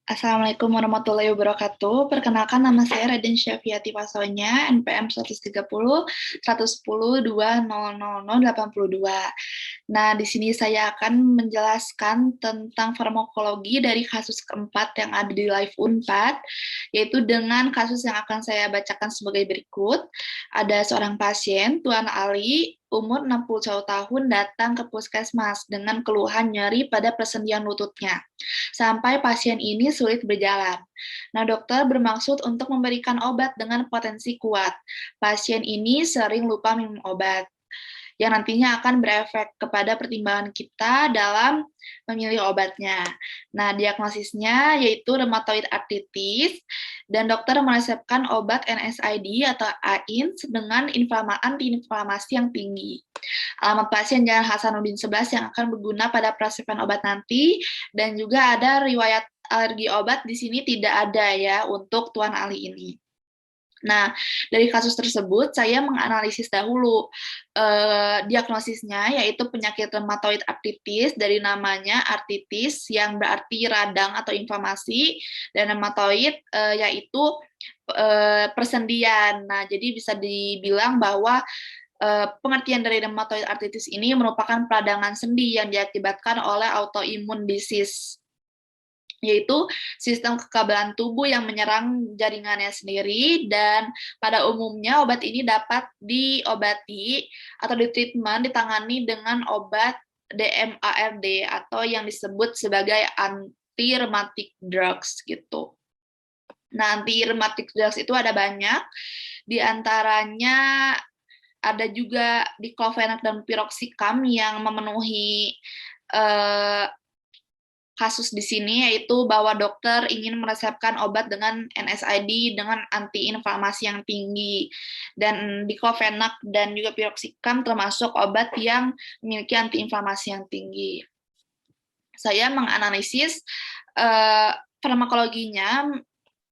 Assalamualaikum warahmatullahi wabarakatuh. Perkenalkan nama saya Raden Syafiati Pasonya, NPM 130 110 2000082. Nah, di sini saya akan menjelaskan tentang farmakologi dari kasus keempat yang ada di Live Unpad, yaitu dengan kasus yang akan saya bacakan sebagai berikut. Ada seorang pasien, Tuan Ali, umur 61 tahun, datang ke puskesmas dengan keluhan nyeri pada persendian lututnya sampai pasien ini sulit berjalan. Nah, dokter bermaksud untuk memberikan obat dengan potensi kuat. Pasien ini sering lupa minum obat, yang nantinya akan berefek kepada pertimbangan kita dalam memilih obatnya. Nah, diagnosisnya yaitu rheumatoid arthritis, dan dokter meresepkan obat NSAID atau AINS dengan antiinflamasi yang tinggi. Alamat pasien Jalan Hasanuddin 11 yang akan berguna pada prasepan obat nanti, dan juga ada riwayat alergi obat di sini tidak ada ya untuk Tuan Ali ini. Nah, dari kasus tersebut saya menganalisis dahulu diagnosisnya, yaitu penyakit rheumatoid arthritis, dari namanya arthritis yang berarti radang atau inflamasi, dan rheumatoid yaitu persendian. Nah, jadi bisa dibilang bahwa pengertian dari rheumatoid arthritis ini merupakan peradangan sendi yang diakibatkan oleh autoimmune disease, yaitu sistem kekebalan tubuh yang menyerang jaringannya sendiri, dan pada umumnya obat ini dapat diobati atau ditangani dengan obat DMARD atau yang disebut sebagai anti-rheumatic drugs gitu. Nah, anti-rheumatic drugs itu ada banyak, di antaranya ada juga diclofenac dan piroxicam yang memenuhi eh, kasus di sini, yaitu bahwa dokter ingin meresepkan obat dengan NSAID dengan antiinflamasi yang tinggi, dan diclofenac dan juga piroxicam termasuk obat yang memiliki antiinflamasi yang tinggi. Saya menganalisis farmakologinya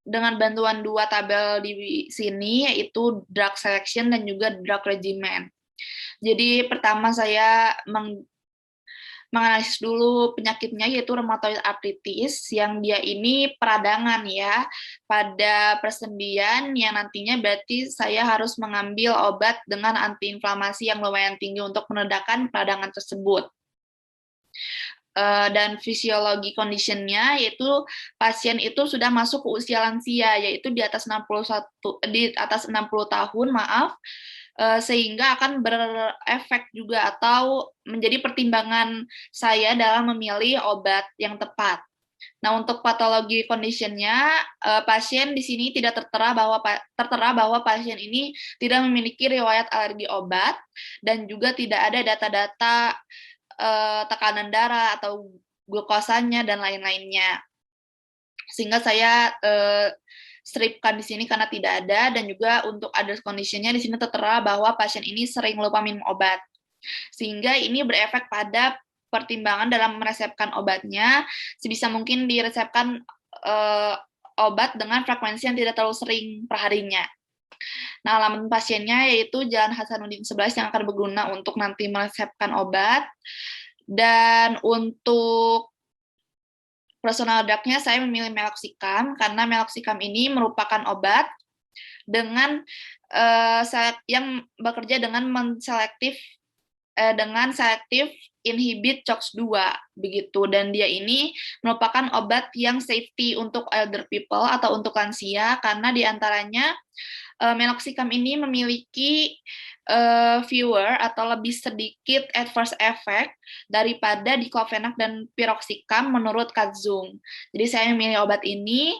dengan bantuan dua tabel di sini, yaitu drug selection dan juga drug regimen. Jadi pertama saya menganalisis dulu penyakitnya, yaitu rheumatoid arthritis, yang dia ini peradangan ya pada persendian, yang nantinya berarti saya harus mengambil obat dengan antiinflamasi yang lumayan tinggi untuk meredakan peradangan tersebut. Dan fisiologi conditionnya, yaitu pasien itu sudah masuk ke usia lansia, yaitu di atas 60 tahun, maaf, sehingga akan berefek juga atau menjadi pertimbangan saya dalam memilih obat yang tepat. Nah, untuk patologi conditionnya, pasien di sini tidak tertera bahwa pasien ini tidak memiliki riwayat alergi obat, dan juga tidak ada data-data tekanan darah atau glukosanya dan lain-lainnya. Sehingga saya stripkan di sini karena tidak ada, dan juga untuk other condition-nya di sini tertera bahwa pasien ini sering lupa minum obat. Sehingga ini berefek pada pertimbangan dalam meresepkan obatnya. Sebisa mungkin diresepkan obat dengan frekuensi yang tidak terlalu sering perharinya. Nah, alamat pasiennya yaitu Jalan Hasanuddin 11 yang akan berguna untuk nanti meresepkan obat. Dan untuk personal drug-nya saya memilih meloxicam, karena meloxicam ini merupakan obat dengan yang bekerja dengan selektif inhibit COX-2 begitu, dan dia ini merupakan obat yang safety untuk elder people atau untuk lansia, karena diantaranya meloxicam ini memiliki fewer atau lebih sedikit adverse effect daripada diclofenac dan piroxicam menurut Katzung. Jadi saya memilih obat ini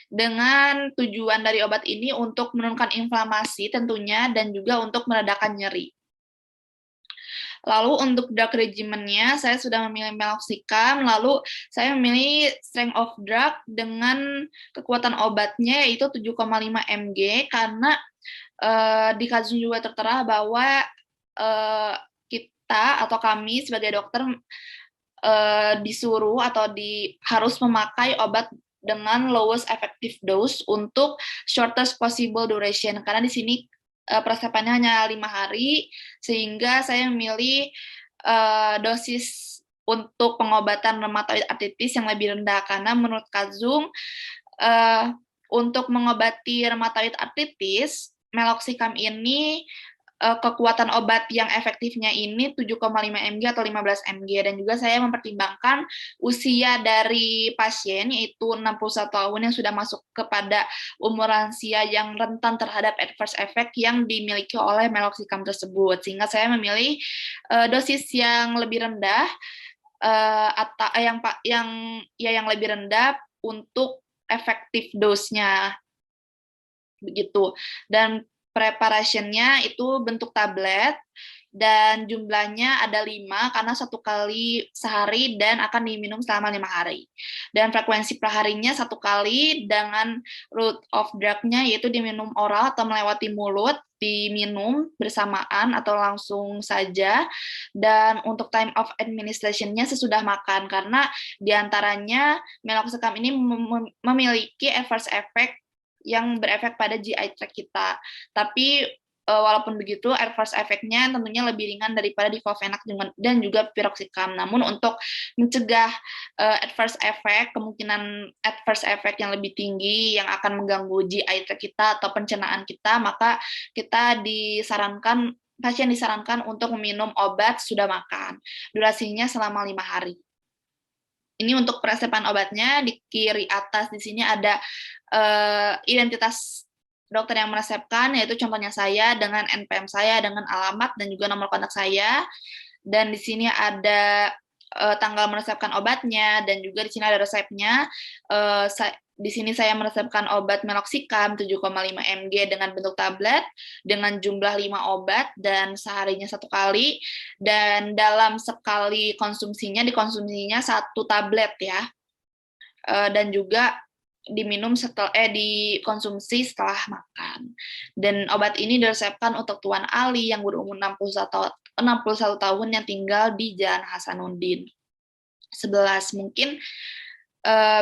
dengan tujuan dari obat ini untuk menurunkan inflamasi tentunya, dan juga untuk meredakan nyeri. Lalu untuk drug regimennya, saya sudah memilih meloxicam, lalu saya memilih strength of drug dengan kekuatan obatnya yaitu 7,5 mg, karena di Kazun juga tertera bahwa kita atau kami sebagai dokter disuruh atau harus memakai obat dengan lowest effective dose untuk shortest possible duration, karena di sini peresepannya hanya 5 hari, sehingga saya memilih dosis untuk pengobatan rheumatoid arthritis yang lebih rendah, karena menurut Kak Zung, untuk mengobati rheumatoid arthritis, meloxicam ini kekuatan obat yang efektifnya ini 7,5 mg atau 15 mg, dan juga saya mempertimbangkan usia dari pasien yaitu 61 tahun yang sudah masuk kepada umur lansia yang rentan terhadap adverse effect yang dimiliki oleh meloxicam tersebut, sehingga saya memilih dosis yang lebih rendah atau yang lebih rendah untuk efektif dosnya begitu. Dan preparationnya itu bentuk tablet dan jumlahnya ada 5 karena 1 kali sehari dan akan diminum selama 5 hari. Dan frekuensi per harinya 1 kali dengan route of drug-nya yaitu diminum oral atau melewati mulut, diminum bersamaan atau langsung saja, dan untuk time of administration-nya sesudah makan, karena diantaranya meloxicam ini memiliki adverse effect yang berefek pada GI tract kita. Tapi walaupun begitu, adverse effect-nya tentunya lebih ringan daripada diclofenac dan juga piroxicam. Namun untuk mencegah adverse effect, kemungkinan adverse effect yang lebih tinggi yang akan mengganggu GI tract kita atau pencernaan kita, maka pasien disarankan untuk meminum obat sudah makan. Durasinya selama 5 hari. Ini untuk peresepan obatnya. Di kiri atas di sini ada identitas dokter yang meresepkan, yaitu contohnya saya dengan NPM saya, dengan alamat dan juga nomor kontak saya. Dan di sini ada tanggal meresepkan obatnya, dan juga di sini ada resepnya. Di sini saya meresepkan obat meloxicam 7,5 mg dengan bentuk tablet dengan jumlah 5 obat dan seharinya 1 kali, dan dalam sekali dikonsumsinya 1 tablet ya, dan juga dikonsumsi setelah makan. Dan obat ini diresepkan untuk Tuan Ali yang berumur 61 tahun yang tinggal di Jalan Hasanuddin 11. Mungkin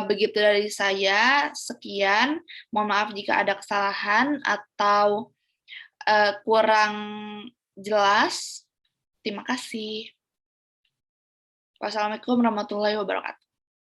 begitu dari saya. Sekian. Mohon maaf jika ada kesalahan atau kurang jelas. Terima kasih. Wassalamualaikum warahmatullahi wabarakatuh.